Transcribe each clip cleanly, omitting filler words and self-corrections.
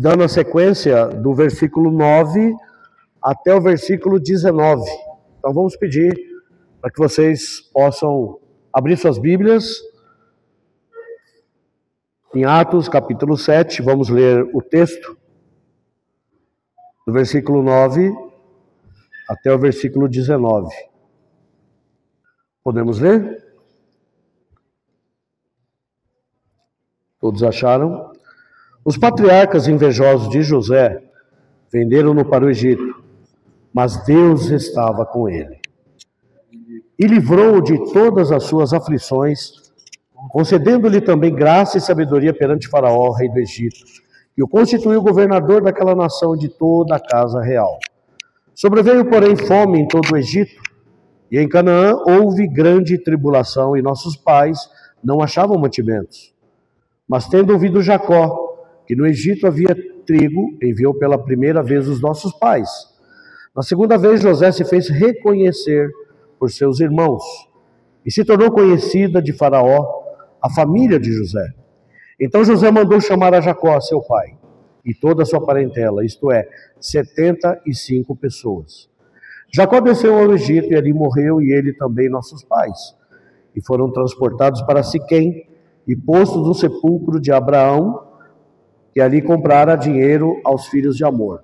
dando a sequência do versículo 9 até o versículo 19. Então vamos pedir para que vocês possam abrir suas Bíblias em Atos capítulo 7, vamos ler o texto do versículo 9 até o versículo 19. Podemos ler? Todos acharam? Os patriarcas invejosos de José venderam-no para o Egito, mas Deus estava com ele e livrou-o de todas as suas aflições, concedendo-lhe também graça e sabedoria perante Faraó, rei do Egito, que o constituiu governador daquela nação de toda a casa real. Sobreveio, porém, fome em todo o Egito, e em Canaã houve grande tribulação, e nossos pais não achavam mantimentos. Mas tendo ouvido Jacó, que no Egito havia trigo, enviou pela primeira vez os nossos pais. Na segunda vez, José se fez reconhecer por seus irmãos, e se tornou conhecida de Faraó a família de José. Então José mandou chamar a Jacó, seu pai, e toda a sua parentela, isto é, 75 pessoas. Jacó desceu ao Egito e ali morreu, e ele também nossos pais. E foram transportados para Siquém e postos no sepulcro de Abraão, que ali comprara dinheiro aos filhos de Amor.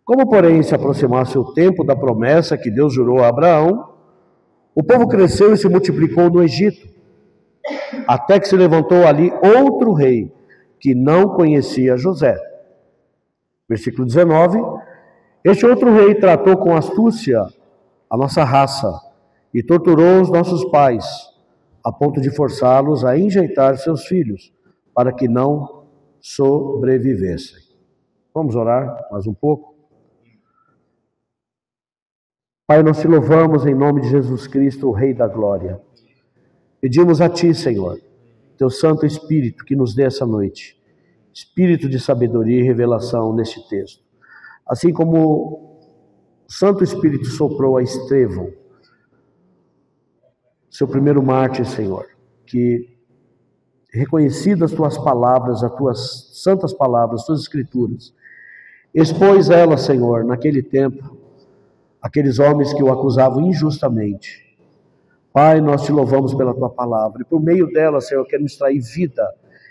Como, porém, se aproximasse o tempo da promessa que Deus jurou a Abraão, o povo cresceu e se multiplicou no Egito, até que se levantou ali outro rei, que não conhecia José. Versículo 19. Este outro rei tratou com astúcia a nossa raça e torturou os nossos pais, a ponto de forçá-los a enjeitar seus filhos, para que não sobrevivessem. Vamos orar mais um pouco? Pai, nós te louvamos em nome de Jesus Cristo, o Rei da Glória. Pedimos a Ti, Senhor, Teu Santo Espírito, que nos dê essa noite, espírito de sabedoria e revelação neste texto. Assim como o Santo Espírito soprou a Estevão, seu primeiro mártir, Senhor, que reconhecidas Tuas palavras, as Tuas santas palavras, Tuas Escrituras, expôs ela, Senhor, naquele tempo, aqueles homens que o acusavam injustamente. Pai, nós te louvamos pela Tua palavra, e por meio dela, Senhor, queremos extrair vida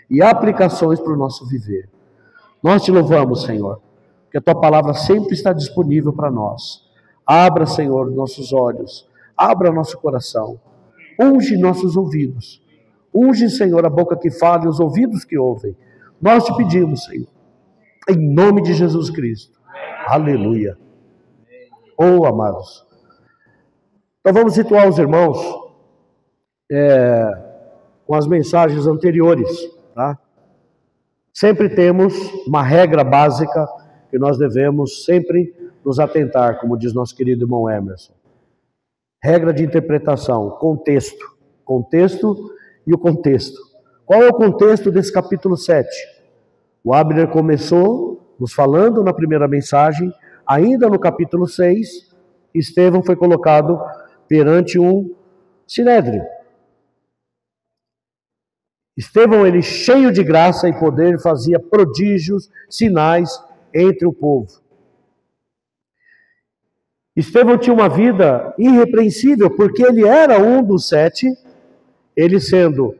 e aplicações para o nosso viver. Nós te louvamos, Senhor, porque a Tua palavra sempre está disponível para nós. Abra, Senhor, nossos olhos, abra nosso coração, unge nossos ouvidos, unge, Senhor, a boca que fala e os ouvidos que ouvem. Nós te pedimos, Senhor, em nome de Jesus Cristo. Aleluia. Oh, amados, então vamos situar os irmãos com as mensagens anteriores, tá? Sempre temos uma regra básica que nós devemos sempre nos atentar, como diz nosso querido irmão Emerson. Regra de interpretação, contexto e o contexto. Qual é o contexto desse capítulo 7? O Abner começou nos falando na primeira mensagem, ainda no capítulo 6, Estevão foi colocado perante um sinédrio. Estevão, ele cheio de graça e poder, fazia prodígios, sinais entre o povo. Estevão tinha uma vida irrepreensível, porque ele era um dos 7, ele sendo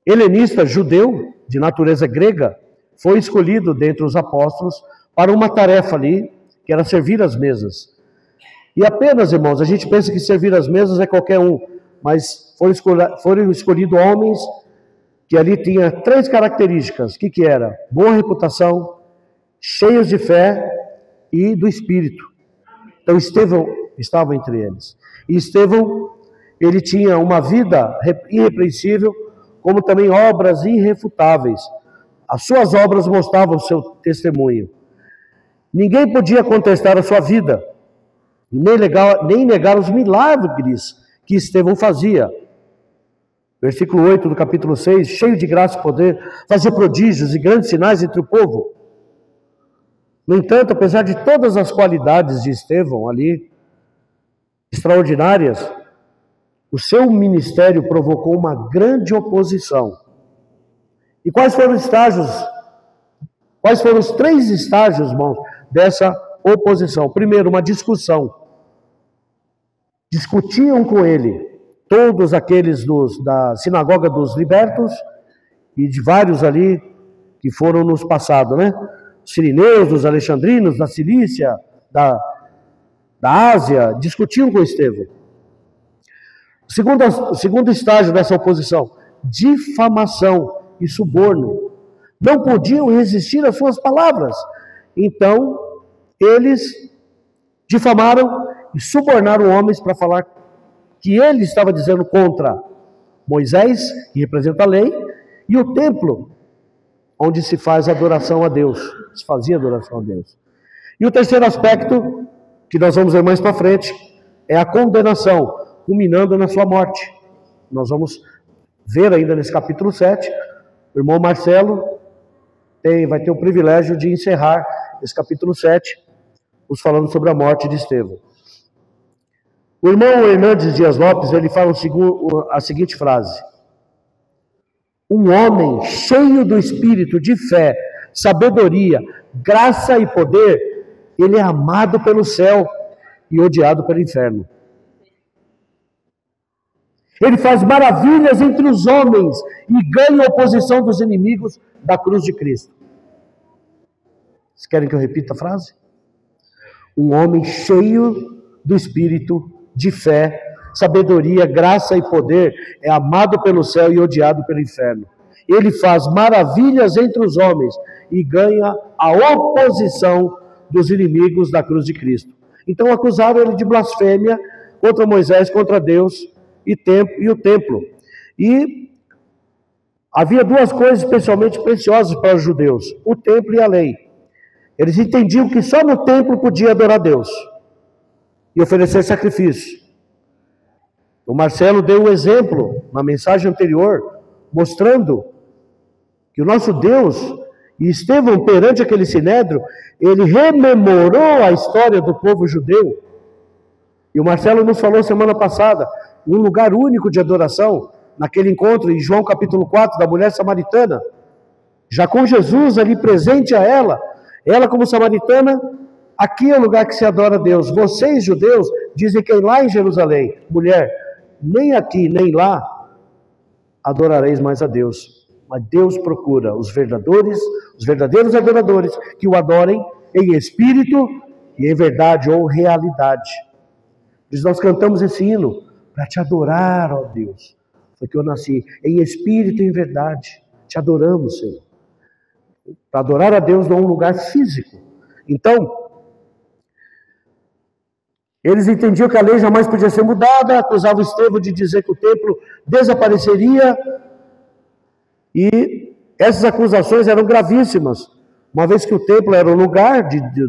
helenista, judeu, de natureza grega, foi escolhido dentre os apóstolos para uma tarefa ali, que era servir as mesas. E apenas, irmãos, a gente pensa que servir as mesas é qualquer um, mas foram escolhidos homens que ali tinham 3 características. O que era? Boa reputação, cheios de fé e do Espírito. Então Estevão estava entre eles. E Estevão, ele tinha uma vida irrepreensível, como também obras irrefutáveis. As suas obras mostravam o seu testemunho. Ninguém podia contestar a sua vida, nem negar os milagres que Estevão fazia. Versículo 8 do capítulo 6, cheio de graça e poder, fazia prodígios e grandes sinais entre o povo. No entanto, apesar de todas as qualidades de Estevão ali, extraordinárias, o seu ministério provocou uma grande oposição. E quais foram os estágios Quais foram os 3 estágios, irmãos, dessa oposição? Primeiro, uma discussão. Discutiam com ele todos aqueles da sinagoga dos libertos e de vários ali que foram nos passados, né? Os sirineus, os alexandrinos, da Cilícia, da Ásia, discutiam com Estevão. O segundo estágio dessa oposição, difamação e suborno. Não podiam resistir às suas palavras. Então, eles difamaram e subornaram homens para falar que ele estava dizendo contra Moisés, que representa a lei, e o templo, onde se faz adoração a Deus, se fazia adoração a Deus. E o terceiro aspecto, que nós vamos ver mais para frente, é a condenação, culminando na sua morte. Nós vamos ver ainda nesse capítulo 7, o irmão Marcelo vai ter o privilégio de encerrar esse capítulo 7, nos falando sobre a morte de Estevão. O irmão Hernandes Dias Lopes, ele fala a seguinte frase: um homem cheio do espírito de fé, sabedoria, graça e poder, ele é amado pelo céu e odiado pelo inferno. Ele faz maravilhas entre os homens e ganha a oposição dos inimigos da cruz de Cristo. Vocês querem que eu repita a frase? Um homem cheio do espírito de fé, sabedoria, graça e poder, é amado pelo céu e odiado pelo inferno. Ele faz maravilhas entre os homens e ganha a oposição dos inimigos da cruz de Cristo. Então acusaram ele de blasfêmia contra Moisés, contra Deus e o templo. E havia 2 coisas especialmente preciosas para os judeus: o templo e a lei. Eles entendiam que só no templo podia adorar Deus e oferecer sacrifício. O Marcelo deu um exemplo na mensagem anterior, mostrando que o nosso Deus, e Estevão, perante aquele sinédrio, ele rememorou a história do povo judeu. E o Marcelo nos falou semana passada, um lugar único de adoração, naquele encontro em João capítulo 4, da mulher samaritana, já com Jesus ali presente a ela como samaritana. Aqui é o lugar que se adora a Deus. Vocês, judeus, dizem que é lá em Jerusalém. Mulher, nem aqui, nem lá adorareis mais a Deus. Mas Deus procura os verdadeiros adoradores, que o adorem em espírito e em verdade ou realidade. Nós cantamos esse hino para te adorar, ó Deus. Foi que eu nasci em espírito e em verdade. Te adoramos, Senhor. Para adorar a Deus não é um lugar físico. Então, eles entendiam que a lei jamais podia ser mudada, acusavam Estevão de dizer que o templo desapareceria, e essas acusações eram gravíssimas, uma vez que o templo era o lugar do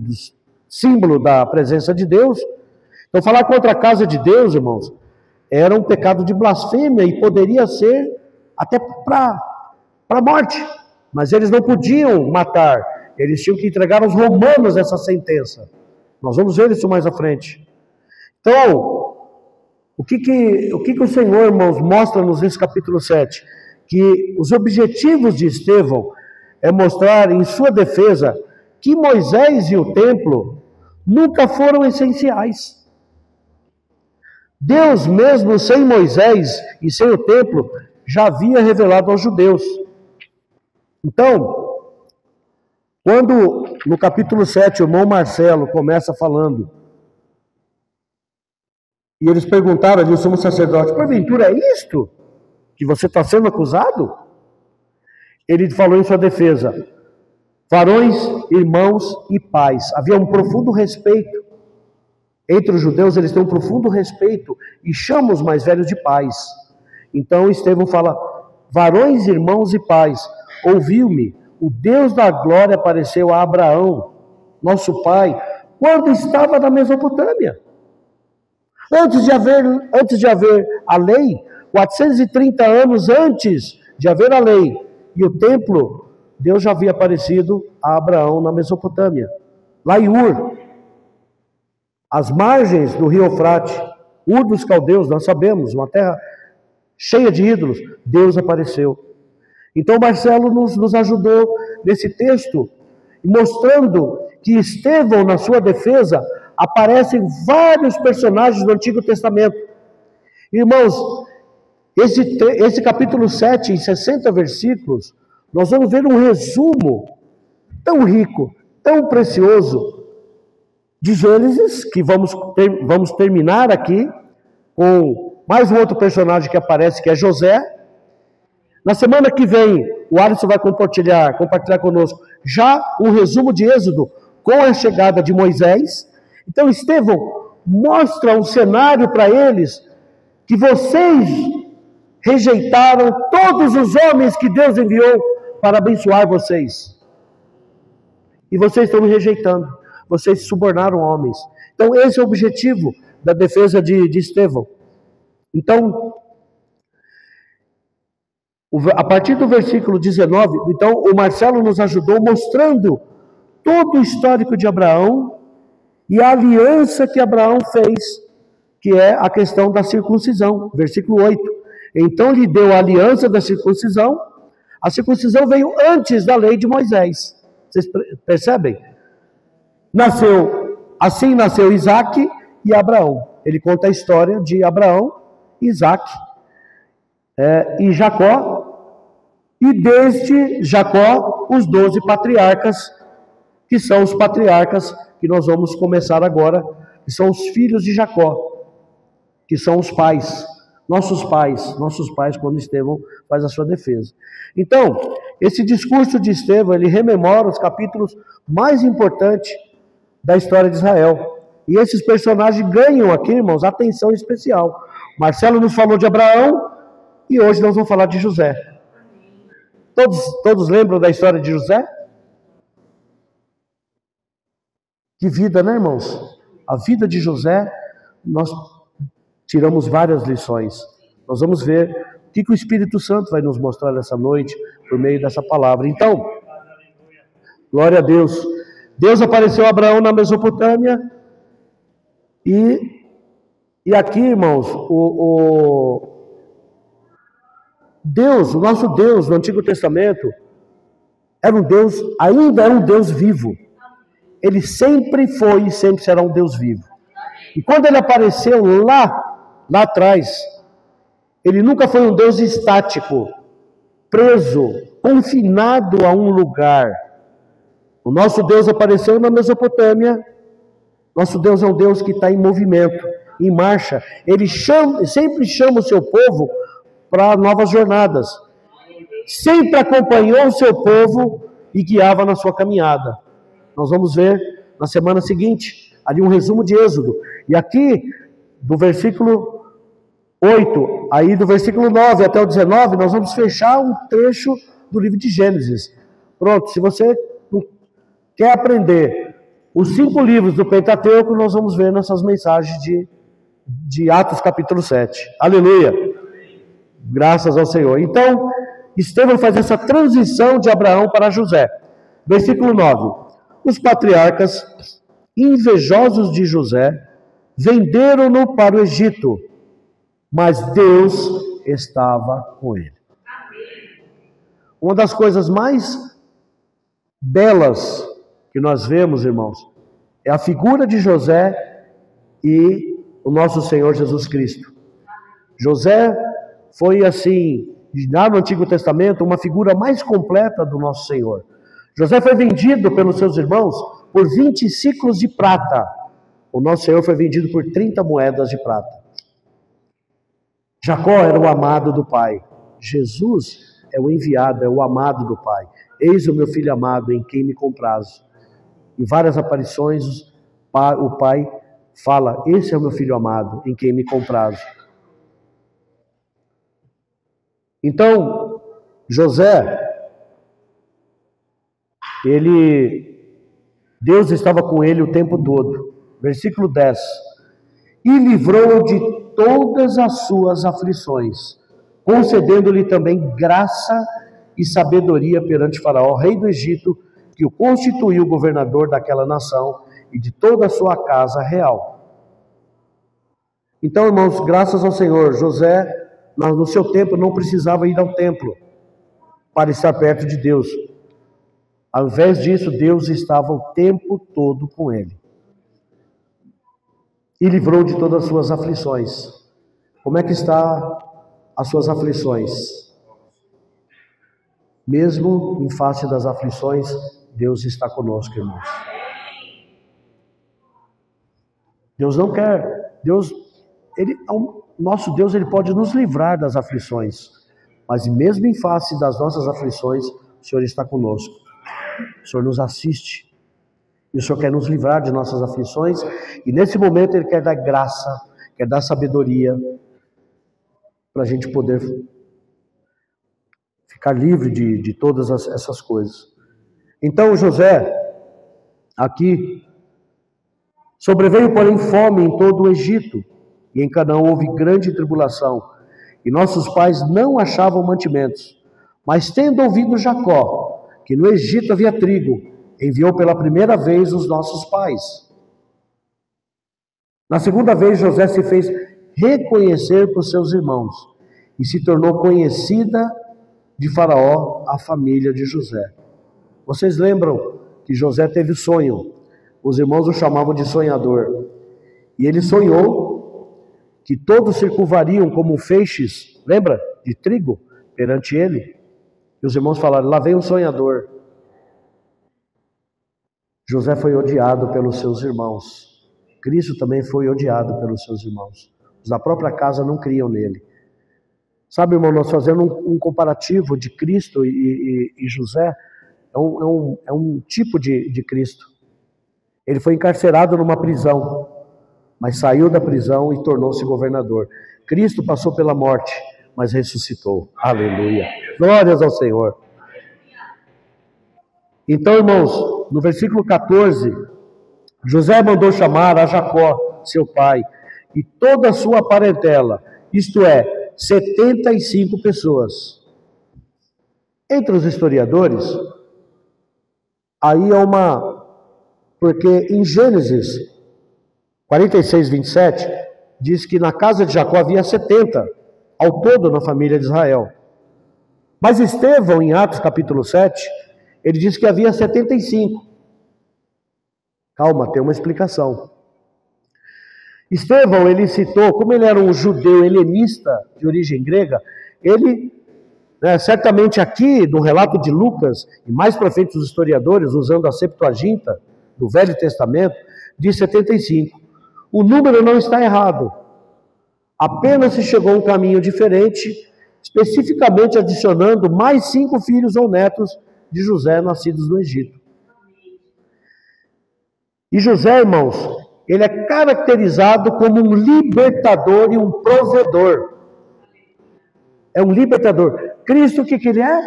símbolo da presença de Deus. Então falar contra a casa de Deus, irmãos, era um pecado de blasfêmia e poderia ser até para a morte, mas eles não podiam matar, eles tinham que entregar aos romanos essa sentença. Nós vamos ver isso mais à frente. Então, o que o Senhor, irmãos, mostra-nos nesse capítulo 7? Que os objetivos de Estevão é mostrar em sua defesa que Moisés e o templo nunca foram essenciais. Deus mesmo sem Moisés e sem o templo já havia revelado aos judeus. Então, quando no capítulo 7 o irmão Marcelo começa falando, e eles perguntaram ali, o sumo sacerdote, porventura é isto que você está sendo acusado? Ele falou em sua defesa: varões, irmãos e pais. Havia um profundo respeito. Entre os judeus eles têm um profundo respeito e chamam os mais velhos de pais. Então Estevão fala: varões, irmãos e pais, ouviu-me, o Deus da glória apareceu a Abraão, nosso pai, quando estava na Mesopotâmia. Antes de haver a lei, 430 anos antes de haver a lei e o templo, Deus já havia aparecido a Abraão na Mesopotâmia, lá em Ur, às margens do rio Eufrate. Ur dos caldeus, nós sabemos, uma terra cheia de ídolos. Deus apareceu. Então Marcelo nos ajudou nesse texto mostrando que Estevão, na sua defesa, aparecem vários personagens do Antigo Testamento. Irmãos, esse capítulo 7, em 60 versículos, nós vamos ver um resumo tão rico, tão precioso, de Gênesis, que vamos terminar aqui com mais um outro personagem que aparece, que é José. Na semana que vem, o Alisson vai compartilhar conosco já um resumo de Êxodo com a chegada de Moisés. Então, Estevão mostra um cenário para eles que vocês rejeitaram todos os homens que Deus enviou para abençoar vocês. E vocês estão me rejeitando. Vocês se subornaram homens. Então, esse é o objetivo da defesa de Estevão. Então, a partir do versículo 19, então, o Marcelo nos ajudou mostrando todo o histórico de Abraão e a aliança que Abraão fez, que é a questão da circuncisão. Versículo 8. Então lhe deu a aliança da circuncisão. A circuncisão veio antes da lei de Moisés. Vocês percebem? Assim nasceu Isaac e Abraão. Ele conta a história de Abraão, Isaac e Jacó. E desde Jacó, os 12 patriarcas, que são os patriarcas que nós vamos começar agora, que são os filhos de Jacó, que são os pais, nossos pais, quando Estevão faz a sua defesa. Então, esse discurso de Estevão, ele rememora os capítulos mais importantes da história de Israel. E esses personagens ganham aqui, irmãos, atenção especial. Marcelo nos falou de Abraão e hoje nós vamos falar de José. Todos lembram da história de José? Que vida, né, irmãos? A vida de José, nós tiramos várias lições. Nós vamos ver o que o Espírito Santo vai nos mostrar nessa noite, por meio dessa palavra. Então, glória a Deus. Deus apareceu a Abraão na Mesopotâmia e aqui, irmãos, Deus, o nosso Deus no Antigo Testamento, era um Deus, ainda é um Deus vivo. Ele sempre foi e sempre será um Deus vivo. E quando ele apareceu lá atrás, ele nunca foi um Deus estático, preso, confinado a um lugar. O nosso Deus apareceu na Mesopotâmia. Nosso Deus é um Deus que está em movimento, em marcha. Ele sempre chama o seu povo para novas jornadas. Sempre acompanhou o seu povo e guiava na sua caminhada. Nós vamos ver na semana seguinte, ali um resumo de Êxodo. E aqui, do versículo 8, aí do versículo 9 até o 19, nós vamos fechar um trecho do livro de Gênesis. Pronto, se você quer aprender os 5 livros do Pentateuco, nós vamos ver nessas mensagens de Atos capítulo 7. Aleluia! Graças ao Senhor. Então, Estevão faz essa transição de Abraão para José. Versículo 9. Os patriarcas, invejosos de José, venderam-no para o Egito, mas Deus estava com ele. Uma das coisas mais belas que nós vemos, irmãos, é a figura de José e o nosso Senhor Jesus Cristo. José foi assim, lá no Antigo Testamento, uma figura mais completa do nosso Senhor. José foi vendido pelos seus irmãos por 20 ciclos de prata. O nosso Senhor foi vendido por 30 moedas de prata. Jacó era o amado do Pai. Jesus é o enviado, é o amado do Pai. Eis o meu filho amado em quem me comprazo. Em várias aparições, o Pai fala, esse é o meu filho amado em quem me comprazo. Então, José, Deus estava com ele o tempo todo. Versículo 10. E livrou-o de todas as suas aflições, concedendo-lhe também graça e sabedoria perante Faraó, rei do Egito, que o constituiu governador daquela nação e de toda a sua casa real. Então, irmãos, graças ao Senhor, José, no seu tempo, não precisava ir ao templo para estar perto de Deus. Ao invés disso, Deus estava o tempo todo com ele. E livrou de todas as suas aflições. Como é que está as suas aflições? Mesmo em face das aflições, Deus está conosco, irmãos. Deus não quer, nosso Deus, ele pode nos livrar das aflições, mas mesmo em face das nossas aflições, o Senhor está conosco. O Senhor nos assiste. E o Senhor quer nos livrar de nossas aflições, e nesse momento Ele quer dar graça, quer dar sabedoria, para a gente poder ficar livre de todas essas coisas. Então José, aqui, sobreveio porém fome em todo o Egito, e em Canaã houve grande tribulação, e nossos pais não achavam mantimentos. Mas tendo ouvido Jacó, que no Egito havia trigo, enviou pela primeira vez os nossos pais. Na segunda vez, José se fez reconhecer por seus irmãos e se tornou conhecida de Faraó a família de José. Vocês lembram que José teve sonho? Os irmãos o chamavam de sonhador. E ele sonhou que todos se curvariam como feixes, lembra? De trigo perante ele. E os irmãos falaram: lá vem um sonhador. José foi odiado pelos seus irmãos. Cristo também foi odiado pelos seus irmãos. Os da própria casa não criam nele. Sabe, irmão, nós fazendo um comparativo de Cristo e José, é um tipo de Cristo. Ele foi encarcerado numa prisão, mas saiu da prisão e tornou-se governador. Cristo passou pela morte, mas ressuscitou. Aleluia. Glórias ao Senhor. Então, irmãos, no versículo 14, José mandou chamar a Jacó, seu pai, e toda a sua parentela, isto é, 75 pessoas. Entre os historiadores, aí há porque em Gênesis 46, 27, diz que na casa de Jacó havia 70, ao todo na família de Israel. Mas Estevão, em Atos capítulo 7, ele diz que havia 75. Calma, tem uma explicação. Estevão, ele citou, como ele era um judeu helenista de origem grega, ele, certamente aqui no relato de Lucas, e mais para frente os historiadores, usando a Septuaginta do Velho Testamento, diz 75. O número não está errado. Apenas se chegou a um caminho diferente, especificamente adicionando mais 5 filhos ou netos de José, nascidos no Egito. E José, irmãos, ele é caracterizado como um libertador e um provedor. É um libertador. Cristo, o que ele é?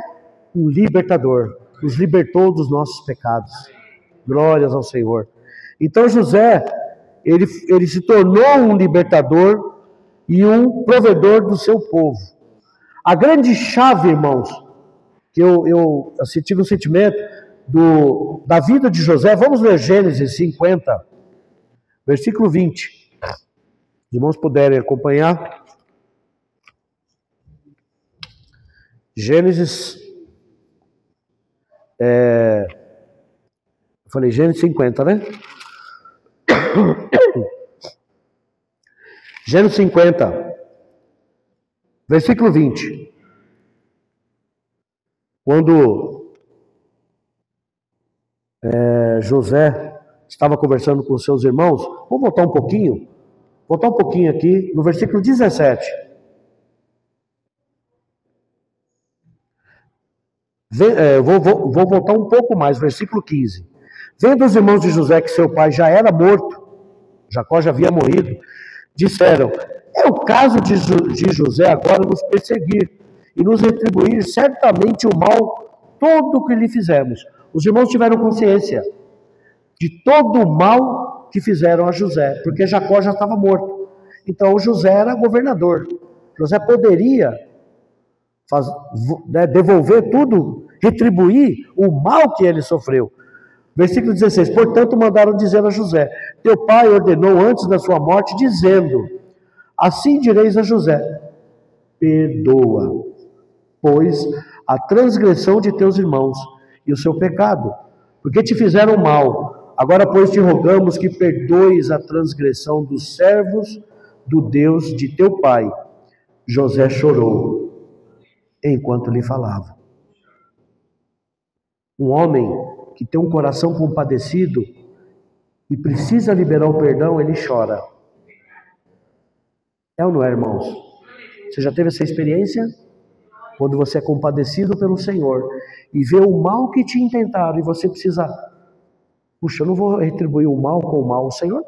Um libertador. Nos libertou dos nossos pecados. Glórias ao Senhor. Então José, ele se tornou um libertador e um provedor do seu povo. A grande chave, irmãos, que eu tive um sentimento da vida de José, vamos ler Gênesis 50, versículo 20. Os irmãos puderem acompanhar. Gênesis, eu falei Gênesis 50, né? Gênesis 50, versículo 20. Quando José estava conversando com seus irmãos, vou voltar um pouquinho aqui no versículo 17. Vou voltar um pouco mais, versículo 15. Vendo os irmãos de José que seu pai já era morto, Jacó já havia morrido, disseram: é o caso de José agora nos perseguir e nos retribuir certamente o mal todo o que lhe fizemos. Os irmãos tiveram consciência de todo o mal que fizeram a José, porque Jacó já estava morto. Então José era governador. José poderia devolver tudo, retribuir o mal que ele sofreu. Versículo 16: portanto mandaram dizer a José: teu pai ordenou antes da sua morte, dizendo: assim direis a José: perdoa, pois a transgressão de teus irmãos e o seu pecado, porque te fizeram mal. Agora, pois, te rogamos que perdoes a transgressão dos servos do Deus de teu pai. José chorou enquanto lhe falava. Um homem que tem um coração compadecido e precisa liberar o perdão, ele chora. É ou não é, irmãos? Você já teve essa experiência? Quando você é compadecido pelo Senhor e vê o mal que te intentaram e você precisa... Puxa, eu não vou retribuir o mal com o mal. O Senhor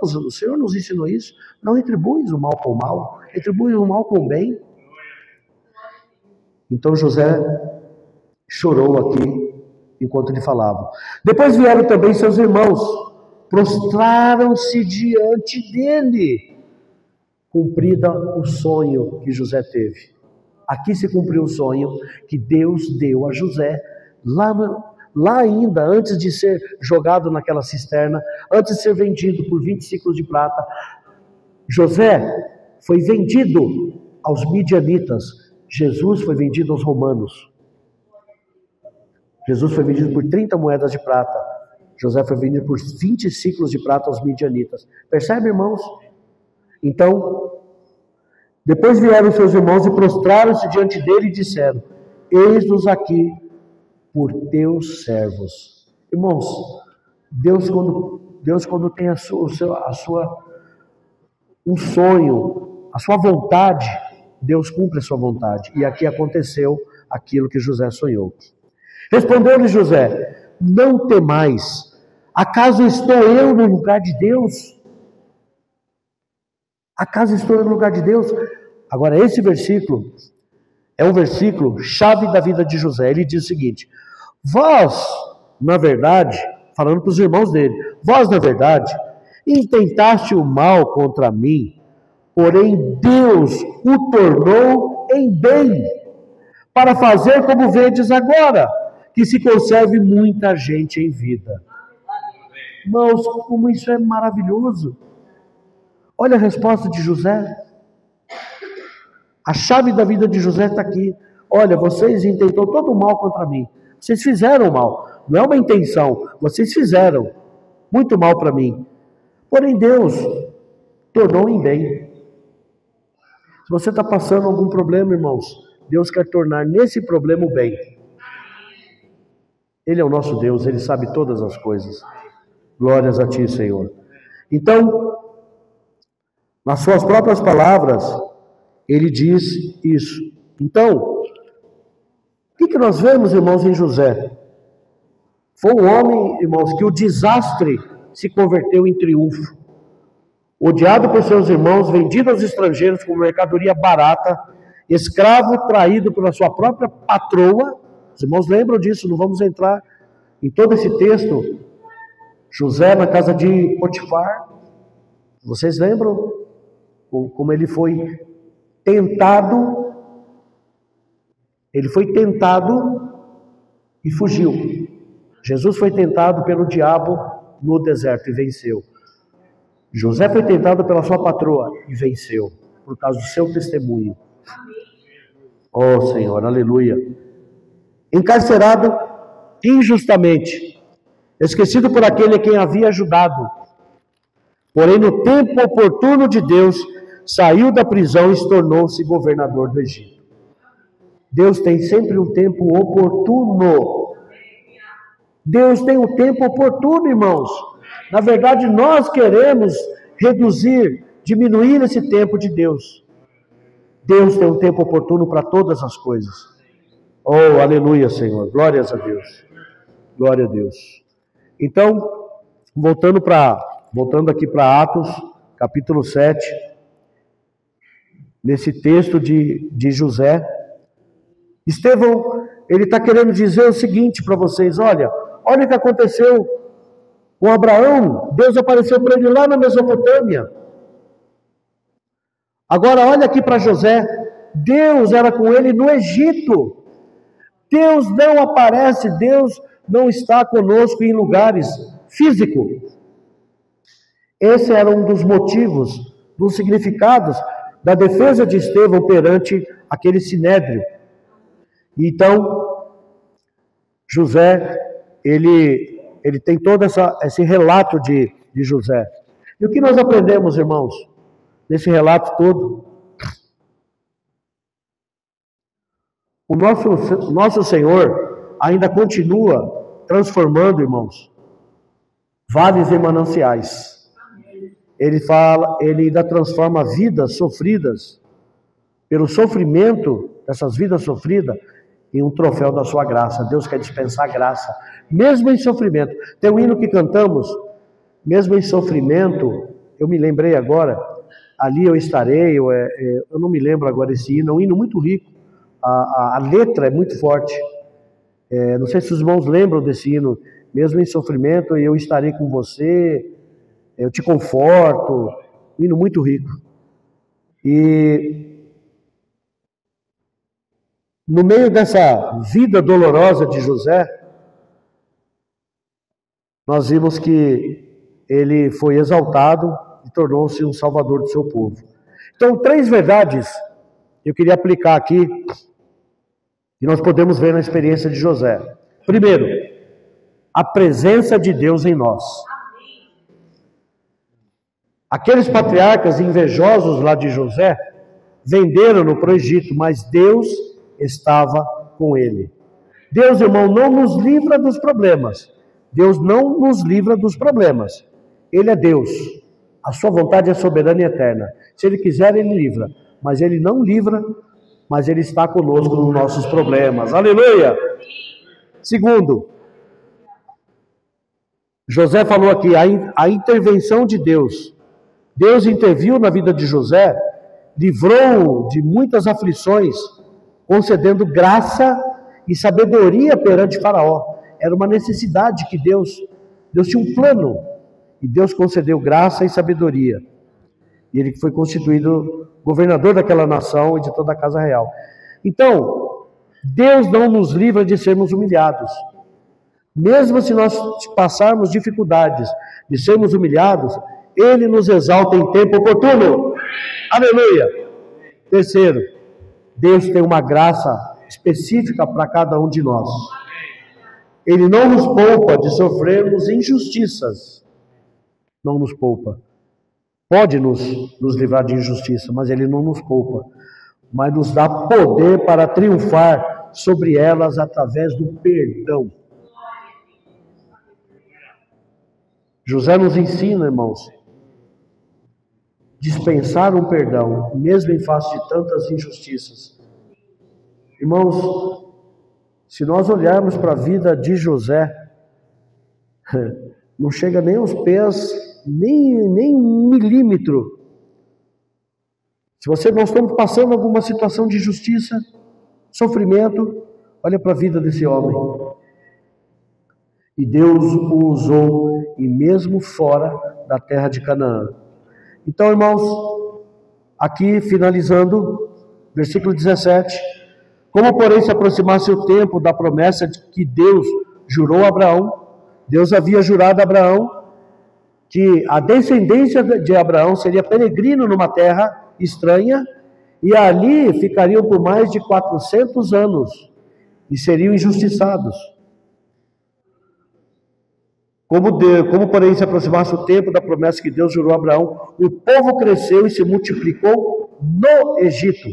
nos ensinou isso. Não retribuis o mal com o mal. Retribui o mal com o bem. Então José chorou aqui enquanto lhe falava. Depois vieram também seus irmãos. Prostraram-se diante dele. Cumprida o sonho que José teve. Aqui se cumpriu o sonho que Deus deu a José lá ainda, antes de ser jogado naquela cisterna, antes de ser vendido por 20 ciclos de prata. José foi vendido aos midianitas. Jesus foi vendido aos romanos. Jesus foi vendido por 30 moedas de prata. José foi vendido por 20 ciclos de prata aos midianitas. Percebe, irmãos? Então, depois vieram seus irmãos e prostraram-se diante dele e disseram: eis-nos aqui por teus servos. Irmãos, Deus quando tem um sonho, a sua vontade, Deus cumpre a sua vontade. E aqui aconteceu aquilo que José sonhou. Respondeu-lhe José: não temais, acaso estou eu no lugar de Deus? Acaso estou eu no lugar de Deus? Agora, esse versículo é um versículo chave da vida de José. Ele diz o seguinte: vós, na verdade, falando para os irmãos dele, vós, na verdade, intentaste o mal contra mim, porém Deus o tornou em bem, para fazer como vedes agora, que se conserve muita gente em vida. Irmãos, como isso é maravilhoso. Olha a resposta de José. A chave da vida de José está aqui. Olha, vocês intentaram todo o mal contra mim. Vocês fizeram mal. Não é uma intenção. Vocês fizeram muito mal para mim. Porém, Deus tornou em bem. Se você está passando algum problema, irmãos, Deus quer tornar nesse problema o bem. Ele é o nosso Deus. Ele sabe todas as coisas. Glórias a Ti, Senhor. Então, nas suas próprias palavras, ele diz isso. Então, o que nós vemos, irmãos, em José? Foi um homem, irmãos, que o desastre se converteu em triunfo. Odiado por seus irmãos, vendido aos estrangeiros como mercadoria barata, escravo traído pela sua própria patroa. Os irmãos lembram disso, não vamos entrar em todo esse texto. José na casa de Potifar. Vocês lembram como ele foi tentado? Ele foi tentado e fugiu. Jesus foi tentado pelo diabo no deserto e venceu. José foi tentado pela sua patroa e venceu, por causa do seu testemunho. Oh Senhor, aleluia. Encarcerado injustamente, esquecido por aquele a quem havia ajudado. Porém, no tempo oportuno de Deus, saiu da prisão e se tornou-se governador do Egito. Deus tem sempre um tempo oportuno. Deus tem um tempo oportuno, irmãos. Na verdade, nós queremos reduzir, diminuir esse tempo de Deus. Deus tem um tempo oportuno para todas as coisas. Oh, aleluia, Senhor. Glórias a Deus. Glória a Deus. Então, voltando aqui para Atos, capítulo 7, nesse texto de José, Estevão, ele está querendo dizer o seguinte para vocês: olha o que aconteceu com Abraão. Deus apareceu para ele lá na Mesopotâmia. Agora olha aqui para José, Deus era com ele no Egito. Deus não aparece, Deus não está conosco em lugares físicos. Esse era um dos motivos, dos significados da defesa de Estevão perante aquele sinédrio. Então, José, ele ele tem todo esse relato de José. E o que nós aprendemos, irmãos, nesse relato todo? O nosso Senhor ainda continua transformando, irmãos, vales em mananciais. Ele ainda transforma vidas sofridas, pelo sofrimento dessas vidas sofridas, em um troféu da sua graça. Deus quer dispensar graça, mesmo em sofrimento. Tem um hino que cantamos, mesmo em sofrimento, eu me lembrei agora, ali eu estarei, eu não me lembro agora esse hino, é um hino muito rico, a letra é muito forte. Não sei se os irmãos lembram desse hino, mesmo em sofrimento eu estarei com você, eu te conforto, um hino muito rico. E no meio dessa vida dolorosa de José, nós vimos que ele foi exaltado e tornou-se um salvador do seu povo. Então, 3 verdades eu queria aplicar aqui, que nós podemos ver na experiência de José. Primeiro, a presença de Deus em nós. Aqueles patriarcas invejosos lá de José venderam-no para o Egito, mas Deus estava com ele. Deus, irmão, não nos livra dos problemas. Deus não nos livra dos problemas. Ele é Deus. A sua vontade é soberana e eterna. Se Ele quiser, Ele livra. Mas Ele não livra, mas Ele está conosco nos nossos problemas. Aleluia! Segundo, José falou aqui, a intervenção de Deus. Deus interviu na vida de José, livrou-o de muitas aflições, concedendo graça e sabedoria perante Faraó. Era uma necessidade que Deus tinha um plano, e Deus concedeu graça e sabedoria. E ele foi constituído governador daquela nação e de toda a casa real. Então, Deus não nos livra de sermos humilhados. Mesmo se nós passarmos dificuldades de sermos humilhados, Ele nos exalta em tempo oportuno. Aleluia! Terceiro, Deus tem uma graça específica para cada um de nós. Ele não nos poupa de sofrermos injustiças. Não nos poupa. Pode nos livrar de injustiça, mas Ele não nos poupa. Mas nos dá poder para triunfar sobre elas através do perdão. José nos ensina, irmãos, dispensar um perdão, mesmo em face de tantas injustiças. Irmãos, se nós olharmos para a vida de José, não chega nem aos pés, nem 1 milímetro. Se nós estamos passando alguma situação de injustiça, sofrimento, olha para a vida desse homem. E Deus o usou, e mesmo fora da terra de Canaã. Então, irmãos, aqui finalizando, versículo 17. Como, porém, se aproximasse o tempo da promessa que Deus jurou a Abraão, Deus havia jurado a Abraão que a descendência de Abraão seria peregrino numa terra estranha, e ali ficariam por mais de 400 anos, e seriam injustiçados. Como, porém, se aproximasse o tempo da promessa que Deus jurou a Abraão, o povo cresceu e se multiplicou no Egito.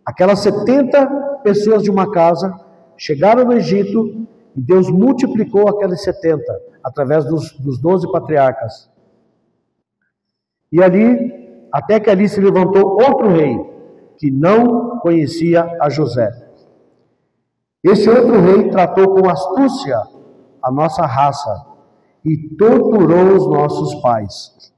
Aquelas 70 pessoas de uma casa chegaram no Egito e Deus multiplicou aqueles 70 através dos 12 patriarcas. E ali, até que ali se levantou outro rei que não conhecia a José. Esse outro rei tratou com astúcia a nossa raça e torturou os nossos pais,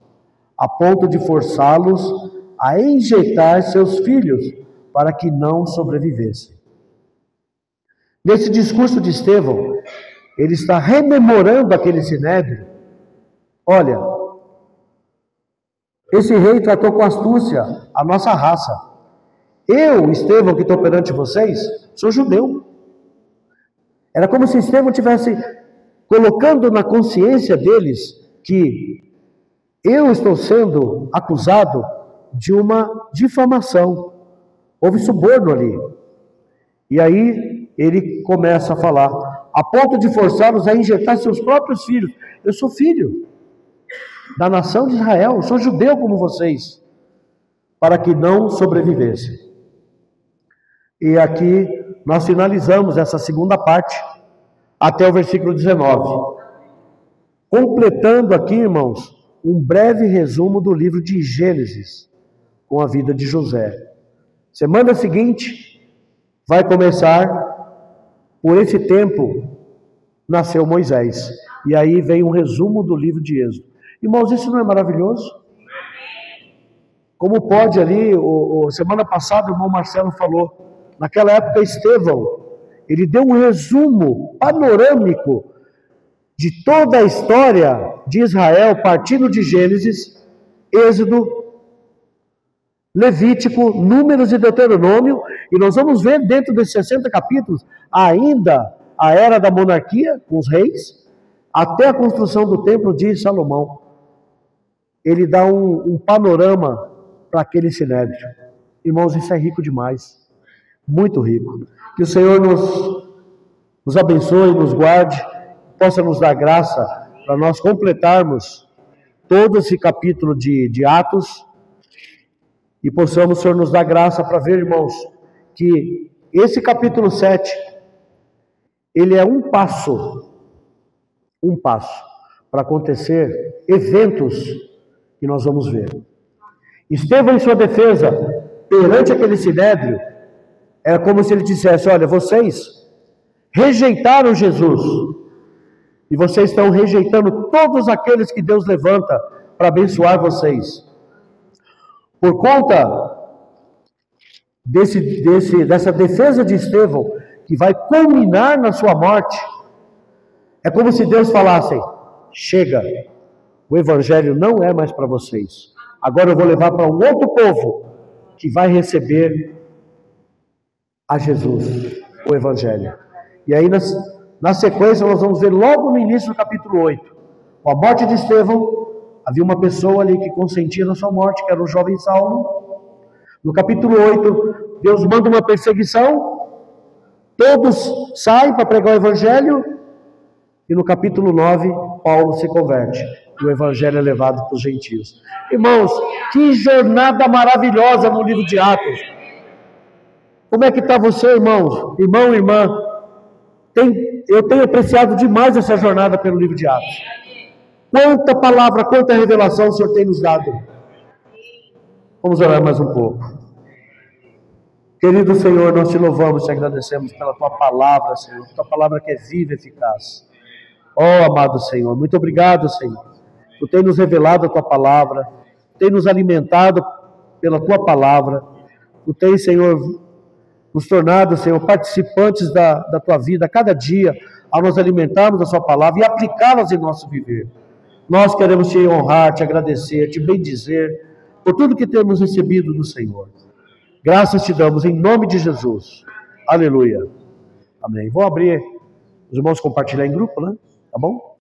a ponto de forçá-los a enjeitar seus filhos para que não sobrevivessem. Nesse discurso de Estevão, ele está rememorando aquele sinédrio. Olha, esse rei tratou com astúcia a nossa raça. Eu, Estevão, que estou perante vocês, sou judeu. Era como se Estevão tivesse colocando na consciência deles que eu estou sendo acusado de uma difamação. Houve suborno ali. E aí ele começa a falar a ponto de forçá-los a injetar seus próprios filhos. Eu sou filho da nação de Israel, eu sou judeu como vocês, para que não sobrevivessem. E aqui nós finalizamos essa segunda parte, até o versículo 19. Completando aqui, irmãos, um breve resumo do livro de Gênesis, com a vida de José. Semana seguinte, vai começar, por esse tempo, nasceu Moisés. E aí vem um resumo do livro de Êxodo. Irmãos, isso não é maravilhoso? Como pode ali, semana passada o irmão Marcelo falou, naquela época Estevão, ele deu um resumo panorâmico de toda a história de Israel, partindo de Gênesis, Êxodo, Levítico, Números e Deuteronômio, e nós vamos ver dentro desses 60 capítulos, ainda a era da monarquia, com os reis, até a construção do templo de Salomão. Ele dá um panorama para aquele sinédrio. Irmãos, isso é rico demais, muito rico. Que o Senhor nos abençoe, nos guarde, possa nos dar graça para nós completarmos todo esse capítulo de Atos e possamos, Senhor, nos dar graça para ver, irmãos, que esse capítulo 7, ele é um passo para acontecer eventos que nós vamos ver. Estevão, em sua defesa, perante aquele sinédrio, era como se ele dissesse: olha, vocês rejeitaram Jesus, e vocês estão rejeitando todos aqueles que Deus levanta para abençoar vocês. Por conta dessa defesa de Estevão, que vai culminar na sua morte, é como se Deus falasse: chega, o evangelho não é mais para vocês. Agora eu vou levar para um outro povo que vai receber a Jesus, o evangelho. E aí na sequência nós vamos ver logo no início do capítulo 8, com a morte de Estevão, havia uma pessoa ali que consentia na sua morte, que era o jovem Saulo. No capítulo 8, Deus manda uma perseguição, todos saem para pregar o evangelho, e no capítulo 9, Paulo se converte, e o evangelho é levado para os gentios. Irmãos, que jornada maravilhosa no livro de Atos. Como é que está você, irmãos? Irmão, irmã? Eu tenho apreciado demais essa jornada pelo livro de Atos. Quanta palavra, quanta revelação o Senhor tem nos dado. Vamos orar mais um pouco. Querido Senhor, nós te louvamos e te agradecemos pela tua palavra, Senhor. Tua palavra que é viva e eficaz. Oh, amado Senhor, muito obrigado, Senhor. Tu tem nos revelado a tua palavra, tem nos alimentado pela tua palavra. Tu tem, Senhor, nos tornado, Senhor, participantes da tua vida a cada dia, ao nos alimentarmos da sua palavra e aplicá-las em nosso viver. Nós queremos te honrar, te agradecer, te bendizer por tudo que temos recebido do Senhor. Graças te damos em nome de Jesus. Aleluia. Amém. Vou abrir, os irmãos compartilhar em grupo, né? Tá bom?